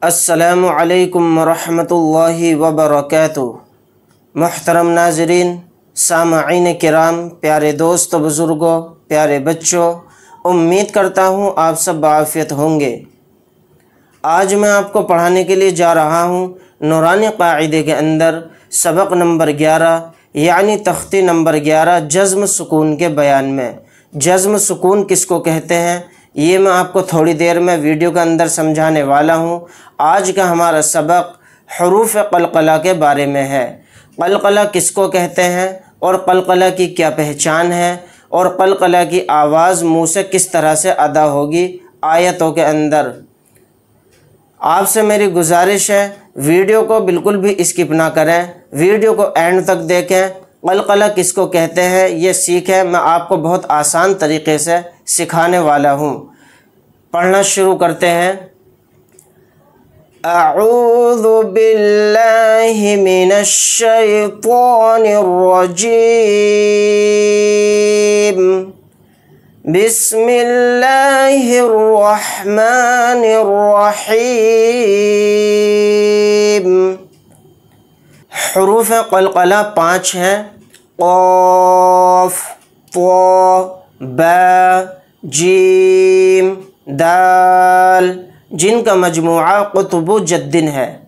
अस्सलामु अलैकुम वरहमतुल्लाहि वबरकातुहू। मुहतरम नाज़रीन, सामईन किराम, प्यारे दोस्त बुज़ुर्गों, प्यारे बच्चों, उम्मीद करता हूँ आप सब बाआफ़ियत होंगे। आज मैं आपको पढ़ाने के लिए जा रहा हूँ नूरानी क़ाइदे के अंदर सबक नंबर 11 यानी तख्ती नंबर 11 जज़्म सुकून के बयान में। जज़्म सुकून किसको कहते हैं ये मैं आपको थोड़ी देर में वीडियो के अंदर समझाने वाला हूँ। आज का हमारा सबक हरूफ क़लक़ला के बारे में है। क़लक़ला किसको कहते हैं और क़लक़ला की क्या पहचान है और क़लक़ला की आवाज़ मुँह से किस तरह से अदा होगी आयतों के अंदर। आपसे मेरी गुजारिश है वीडियो को बिल्कुल भी स्किप ना करें, वीडियो को एंड तक देखें। क़लक़ला किसको कहते हैं ये सीखें, मैं आपको बहुत आसान तरीक़े से सिखाने वाला हूँ। पढ़ना शुरू करते हैं। अऊज़ु बिल्लाहि मिनश शैतानिर रजीम। बिस्मिल्लाहिर रहमानिर रहीम। हुरूफ क़लक़ला 5 हैं। क़ाफ़, ता, बा, जीम, दाल, जिनका मजमूआ क़ुतुबु जद्दिन है।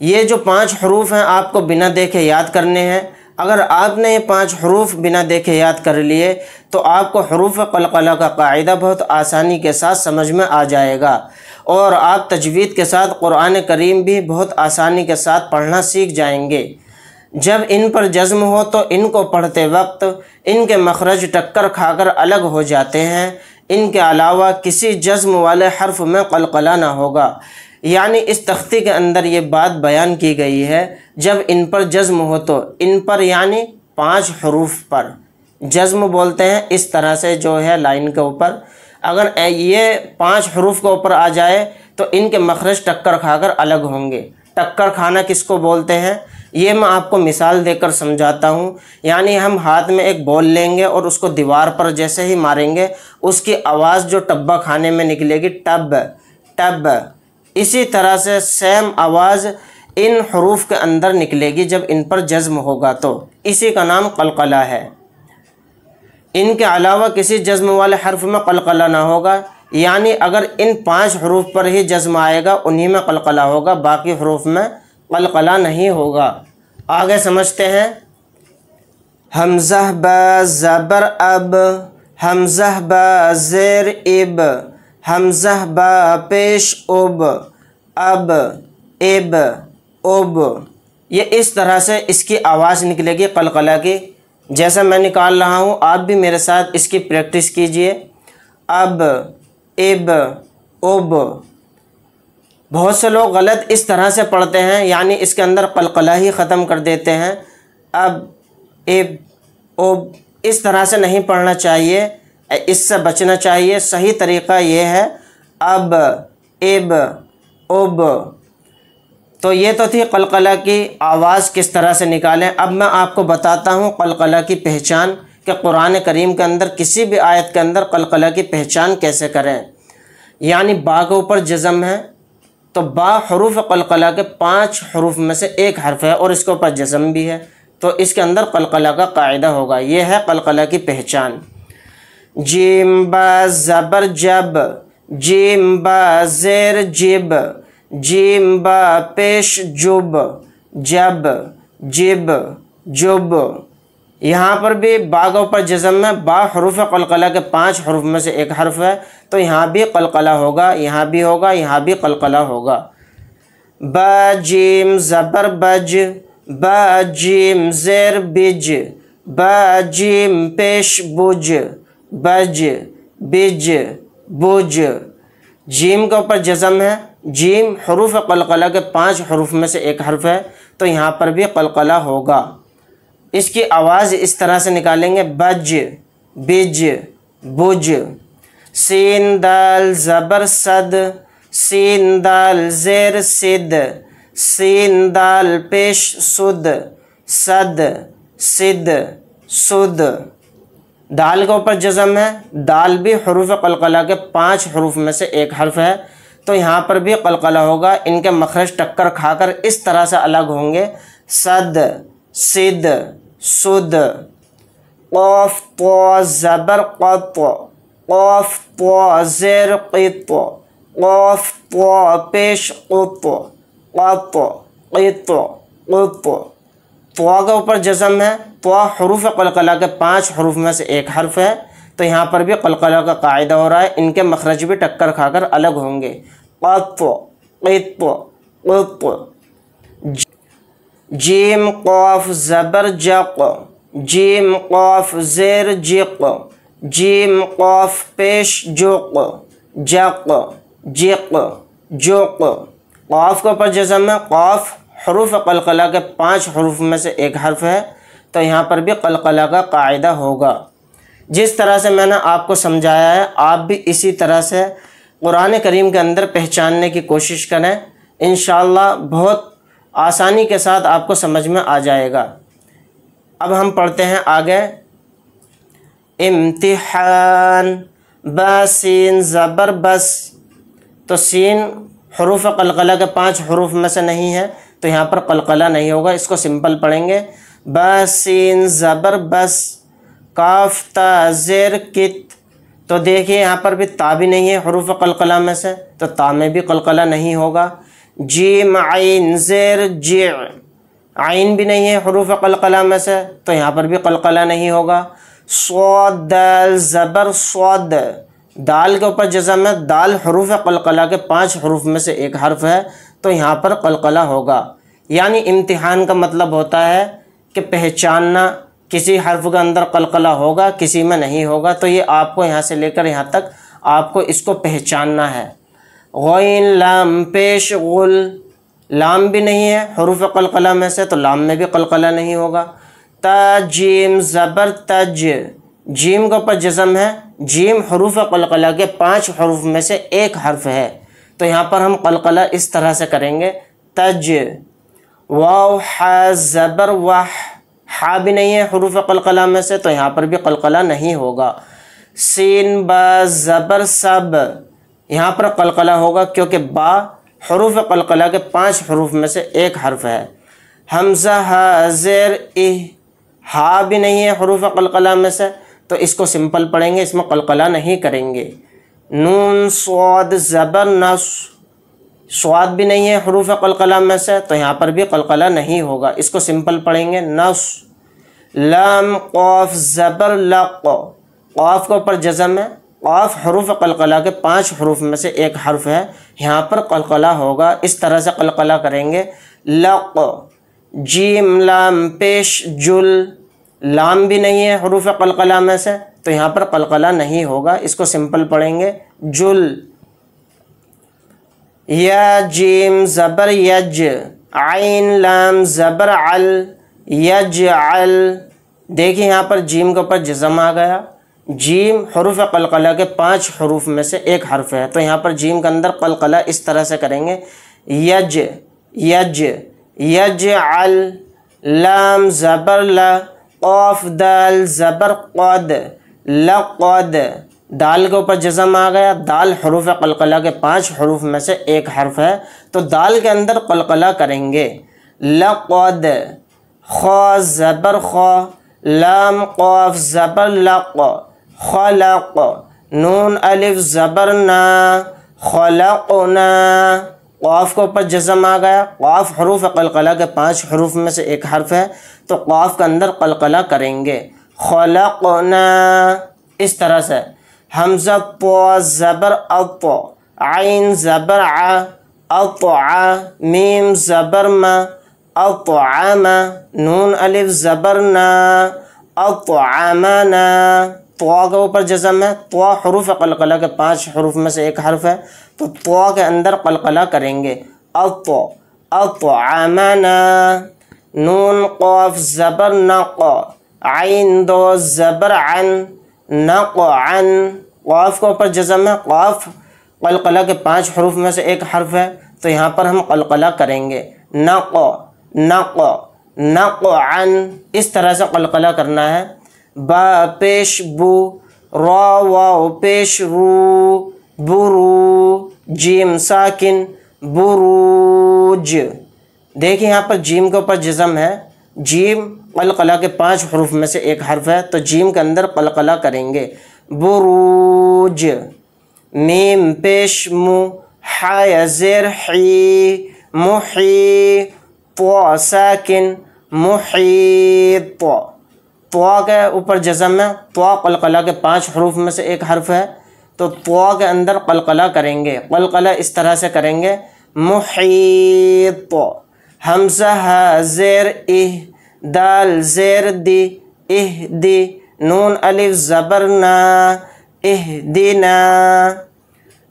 ये जो 5 हरूफ हैं आपको बिना देखे याद करने हैं। अगर आपने ये 5 हरूफ बिना देखे याद कर लिए तो आपको हरूफ क़लक़ला का कायदा बहुत आसानी के साथ समझ में आ जाएगा और आप तजवीद के साथ कुरान करीम भी बहुत आसानी के साथ पढ़ना सीख जाएंगे। जब इन पर जज़्म हो तो इनको पढ़ते वक्त इनके मखरज टक्कर खाकर अलग हो जाते हैं। इनके अलावा किसी जज़्म वाले हर्फ में क़लक़ला ना होगा। यानी इस तख्ती के अंदर ये बात बयान की गई है, जब इन पर जज़्म हो तो इन पर यानी 5 हरूफ पर जज़्म बोलते हैं। इस तरह से जो है लाइन के ऊपर अगर ये 5 हरूफ के ऊपर आ जाए तो इनके मखरज टक्कर खाकर अलग होंगे। टक्कर खाना किसको बोलते हैं ये मैं आपको मिसाल देकर समझाता हूँ। यानी हम हाथ में एक बॉल लेंगे और उसको दीवार पर जैसे ही मारेंगे उसकी आवाज़ जो टब्बा खाने में निकलेगी, टब टब, इसी तरह से सेम आवाज़ इन हरूफ के अंदर निकलेगी जब इन पर जज़्म होगा तो इसी का नाम क़लक़ला है। इनके अलावा किसी जज़्म वाले हर्फ में क़लक़ला ना होगा। यानी अगर इन 5 हरूफ पर ही जज़्म आएगा उन्हीं में क़लक़ला होगा, बाकी हरूफ में क़लक़ला नहीं होगा। आगे समझते हैं। हमज़ा बा ज़बर अब, हमज़ा बा ज़ेर इब, हमज़ा बा पेश उब, अब इब उब, ये इस तरह से इसकी आवाज़ निकलेगी क़लक़ला की। जैसा मैं निकाल रहा हूँ आप भी मेरे साथ इसकी प्रैक्टिस कीजिए। अब इब उब। बहुत से लोग गलत इस तरह से पढ़ते हैं, यानी इसके अंदर क़लक़ला ही ख़त्म कर देते हैं। अब इब उब इस तरह से नहीं पढ़ना चाहिए, इससे बचना चाहिए। सही तरीक़ा ये है अब इब उब। तो ये तो थी क़लक़ला की आवाज़ किस तरह से निकालें। अब मैं आपको बताता हूँ क़लक़ला की पहचान कि कुरान करीम के अंदर किसी भी आयत के अंदर क़लक़ला की पहचान कैसे करें। यानी बा के ऊपर जज़्म है तो बा हरूफ क़लक़ला के 5 हरूफ में से एक हर्फ है और इसके ऊपर जज़्म भी है तो इसके अंदर क़लक़ला का कायदा होगा। ये है क़लक़ला की पहचान। जीम बा ज़बर जब, जीम बा ज़ेर जिब, जीम बा पेश जुब, जब जिब जुब। यहाँ पर भी बा के ऊपर जज़्म है। बा हरूफ क़लक़ला के 5 हरूफ में से एक हर्फ है तो यहाँ भी क़लक़ला होगा, यहाँ भी होगा, यहाँ भी क़लक़ला होगा। बा जीम ज़बर बज, बा जीम ज़ेर बिज, बा जीम पेश बुज, बज बिज बुज। जीम के ऊपर जज़्म है। जीम हरूफ क़लक़ला के 5 हरूफ में से एक हर्फ है तो यहाँ पर भी क़लक़ला होगा। इसकी आवाज़ इस तरह से निकालेंगे बज बिज बुज। सीन दाल ज़बर सद, सीन दाल ज़ेर सिद, सीन दाल पेश सुद, सद सिद सुद। दाल के ऊपर जज़्म है। दाल भी हरूफ क़लक़ला के 5 हरूफ में से एक हर्फ है तो यहाँ पर भी कलकला होगा। इनके मखरज टक्कर खाकर इस तरह से अलग होंगे, सद, सिद, सुद। क़ाफ़ तो ज़बर क़त, क़ाफ़ तो ज़ेर क़ित, क़ाफ़ तो पेश क़ुत, क़त, क़ित, क़ुत। तो के ऊपर जज़म है। तो हरूफ कलकला के 5 हरूफ में से एक हर्फ है, तो यहाँ पर भी कलकला का कायदा हो रहा है। इनके मखरज भी टक्कर खाकर अलग होंगे, क़त, क़ित, क़ुत। जीम क़ाफ़ ज़बर जक़, जीम क़ाफ़ ज़ेर जिक़, जीम क़ाफ़ पेश जुक़, जक़, जिक़, जुक़। क़ाफ़ के ऊपर जज़म है। क़ाफ़ हरूफ कलकला के 5 हरूफ में से एक हर्फ है, तो यहाँ पर भी कलकला का कायदा होगा। जिस तरह से मैंने आपको समझाया है, आप भी इसी तरह से कुरान करीम के अंदर पहचानने की कोशिश करें। इंशाअल्लाह बहुत आसानी के साथ आपको समझ में आ जाएगा। अब हम पढ़ते हैं आगे। इम्तिहान, ब सीन ज़बर बस। तो सीन हरूफ कलकला के 5 हरूफ में से नहीं है, तो यहाँ पर कलकला नहीं होगा। इसको सिंपल पढ़ेंगे, ब सीन ज़बर बस। काफ ता ज़ेर कित। तो देखिए यहाँ पर भी ता भी नहीं है हरूफ कलकला में से, तो ता में भी कलकला नहीं होगा। जीम आइन ज़ेर जी, आइन भी नहीं है हरूफ कलकला में से, तो यहाँ पर भी कलकला नहीं होगा। स्वाद दाल ज़बर स्वाद, दाल के ऊपर जज़म है। दाल हरूफ कलकला के 5 हरूफ में से एक हर्फ है, तो यहाँ पर कलकला होगा। यानी इम्तिहान का मतलब होता है कि पहचानना, किसी हर्फ के अंदर कलकला होगा, किसी में नहीं होगा। तो ये आपको यहाँ से लेकर यहाँ तक आपको इसको पहचानना है। गैन लाम पेश गुल, लाम भी नहीं है हरूफ कलकला में से, तो लाम में भी कलकला नहीं होगा। ता जीम ज़बर तज, जीम के ऊपर जज़म है। जीम हरूफ कलकला के 5 हरूफ में से एक हर्फ है, तो यहाँ पर हम कलकला इस तरह से करेंगे, तज। वाव हा ज़बर वाह, हा भी नहीं है हरूफ कलकला में से, तो यहाँ पर भी कलकला नहीं होगा। सीन बा ज़बर सब, यहाँ पर कलकला होगा क्योंकि बा हरूफ कलकला के 5 हरूफ में से एक हर्फ है। हमज़ा हा ज़ेर इह, हा भी नहीं है हरूफ कलकला में से, तो इसको सिंपल पढ़ेंगे, इसमें कलकला नहीं करेंगे। नून स्वाद ज़बर नस, स्वाद भी नहीं है हरूफ कलकला में से, तो यहाँ पर भी कलकला नहीं होगा, इसको सिंपल पढ़ेंगे, नस। लाम क़ाफ़ ज़बर लक़, क़ाफ़ के ऊपर जज़म है। क़ाफ़ हरूफ कलकला के 5 हरूफ में से एक हर्फ है, यहाँ पर कलकला होगा। इस तरह से कलकला करेंगे, लक़। जीम लाम पेश जुल, लाम भी नहीं है हरूफ कलकला में से, तो यहाँ पर कलकला नहीं होगा, इसको सिंपल पढ़ेंगे, जुल। या जीम ज़बर यज, आइन लाम ज़बर अल, यज अल। देखिए यहाँ पर जीम के ऊपर जज़म आ गया। जीम हरूफ कलकला के 5 हरूफ में से एक हर्फ है, तो यहाँ पर जीम के अंदर कलकला इस तरह से करेंगे, यज, यज, यज अल। लाम ज़बर ला, क़ाफ़ दाल ज़बर क़द, लक़द। दाल के ऊपर जज़म आ गया। दाल हरूफ कलकला के 5 हरूफ में से एक हर्फ है, तो दाल के अंदर कलकला करेंगे, लक़द। ख़ ज़बर ख़, लाम क़ाफ़ ज़बर लक़, ख़लक़। नून अलिफ ज़बर ना, ख़लक़ना। क़ाफ़ के ऊपर जज़म आ गया। क़ाफ़ हरूफ कलकला के 5 हरूफ में से एक हर्फ है, तो क़ाफ़ के अंदर कलकला करेंगे, ख़लक़ना। इस तरह से हमज़ा प ज़बर अत, आइन ज़बर आ, अतआ। मीम ज़बर मा, अतआमा। नून अलिफ ज़बर ना, अतआमना। तो के ऊपर जज़म है। तो हरूफ कलकला के 5 हरूफ में से एक हर्फ है, तो के अंदर कलकला करेंगे, अत, अतआमना। नून क़ाफ़ ज़बर नक़, आइन दो ज़बर अन, नक़अन। क़ाफ़ के ऊपर जज़म है। क़ाफ़ कलकला के 5 हरूफ में से एक हर्फ है, तो यहाँ पर हम कलकला करेंगे, नक़, नक़, नक़अन। इस तरह से कलकला करना है। बा पेश बू, रा वाव पेश रू, बुरू। जीम साकिन बुरूज। देखिए यहाँ पर जीम के ऊपर जिज़म है। जीम क़लक़ला के 5 हरूफ में से एक हर्फ है, तो जीम के अंदर क़लक़ला करेंगे बुरूज। मीम पेश मु, हा ज़ेर ही मुही, तो साकिन मुहीत। तो के ऊपर जज़म है, तो क़लक़ला के 5 हरूफ में से एक हर्फ है, तो के अंदर क़लक़ला करेंगे। क़लक़ला इस तरह से करेंगे मुहीत। हमज़ा हा ज़ेर इह, दाल ज़ेर दी, इह दी, नून अलिफ ज़बर ना, इह दीना।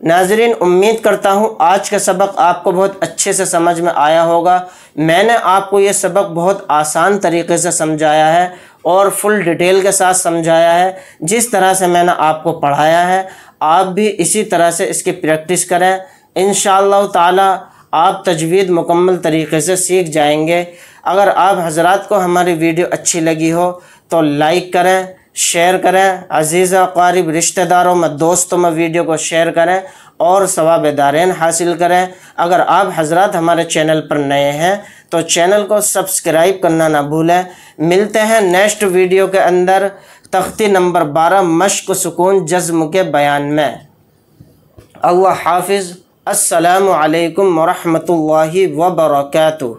नाज़रीन, उम्मीद करता हूँ आज का सबक आपको बहुत अच्छे से समझ में आया होगा। मैंने आपको ये सबक बहुत आसान तरीके से समझाया है और फुल डिटेल के साथ समझाया है। जिस तरह से मैंने आपको पढ़ाया है आप भी इसी तरह से इसकी प्रैक्टिस करें। इंशाअल्लाह ताला आप तजवीद मुकम्मल तरीके से सीख जाएंगे। अगर आप हज़रात को हमारी वीडियो अच्छी लगी हो तो लाइक करें, शेयर करें, अज़ीज़ व क़रीब रिश्तेदारों में, दोस्तों में वीडियो को शेयर करें और सवाब दारैन हासिल करें। अगर आप हज़रात हमारे चैनल पर नए हैं तो चैनल को सब्सक्राइब करना ना भूलें। मिलते हैं नेक्स्ट वीडियो के अंदर तख्ती नंबर 12 मश्क सुकून जज़्म के बयान में। अल्लाह हाफ़िज़। अस्सलामु अलैकुम व रहमतुल्लाहि व बरकातुहू।